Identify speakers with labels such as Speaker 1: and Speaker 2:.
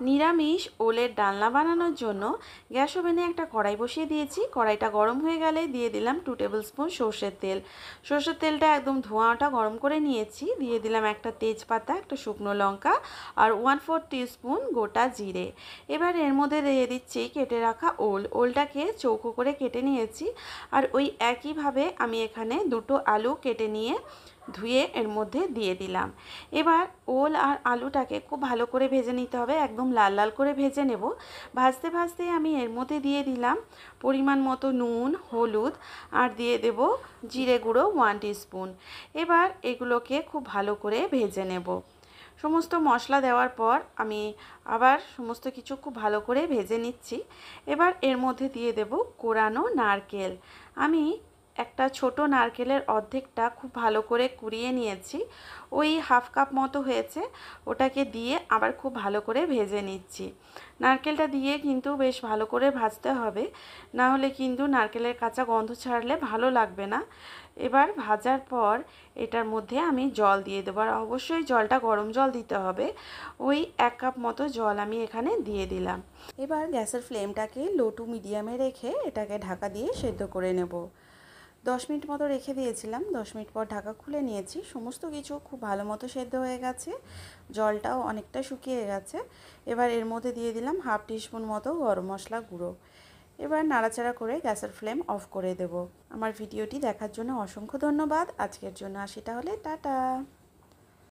Speaker 1: নিরামিষ ওলের ডালনা বানানোর জন্য গ্যাস ওভেনে একটা কড়াই বসিয়ে দিয়েছি। কড়াইটা গরম হয়ে গেলে দিয়ে দিলাম 2 টেবিল স্পুন সর্ষের তেল। সর্ষের তেলটা একদম ধোঁয়াটা গরম করে নিয়েছি। দিয়ে দিলাম একটা তেজপাতা, একটা শুকনো লঙ্কা আর 1/4 টিস্পুন গোটা জিরে। এবার এর মধ্যে দিয়ে দিচ্ছি কেটে রাখা ওলটাকে চৌকো করে কেটে নিয়েছি। আর ওই একইভাবে আমি এখানে দুটো আলু কেটে নিয়ে ধুয়ে এর মধ্যে দিয়ে দিলাম। এবার ওল আর আলুটাকে খুব ভালো করে ভেজে নিতে হবে, একদম লাল লাল করে ভেজে নেব। ভাজতে ভাজতে আমি এর মধ্যে দিয়ে দিলাম পরিমাণ মতো নুন, হলুদ আর দিয়ে দেব জিরে গুঁড়ো 1 টিস্পুন। এবার এগুলোকে খুব ভালো করে ভেজে নেব। সমস্ত মশলা দেওয়ার পর আমি আবার সমস্ত কিছু খুব ভালো করে ভেজে নিচ্ছি। এবার এর মধ্যে দিয়ে দেব কোরানো নারকেল। আমি একটা ছোট নারকেলের অর্ধেকটা খুব ভালো করে কুড়িয়ে নিয়েছি, ওই হাফ কাপ মতো হয়েছে। ওটাকে দিয়ে আবার খুব ভালো করে ভেজে নিচ্ছি। নারকেলটা দিয়ে কিন্তু বেশ ভালো করে ভাজতে হবে, না হলে কিন্তু নারকেলের কাঁচা গন্ধ ছাড়লে ভালো লাগবে না। এবার ভাজার পর এটার মধ্যে আমি জল দিয়ে দেবো, আর অবশ্যই জলটা গরম জল দিতে হবে। ওই 1 কাপ মতো জল আমি এখানে দিয়ে দিলাম। এবার গ্যাসের ফ্লেমটাকে লো টু মিডিয়ামে রেখে এটাকে ঢাকা দিয়ে সেদ্ধ করে নেব। 10 মিনিট মতো রেখে দিয়েছিলাম। 10 মিনিট পর ঢাকা খুলে নিয়েছি। সমস্ত কিছু খুব ভালো মতো সেদ্ধ হয়ে গেছে, জলটাও অনেকটা শুকিয়ে গেছে। এবার এর মধ্যে দিয়ে দিলাম 1/2 টিস্পুন মতো গরম মশলা গুঁড়ো। এবার নাড়াচাড়া করে গ্যাসের ফ্লেম অফ করে দেব। আমার ভিডিওটি দেখার জন্য অসংখ্য ধন্যবাদ। আজকের জন্য আসি তাহলে, টাটা।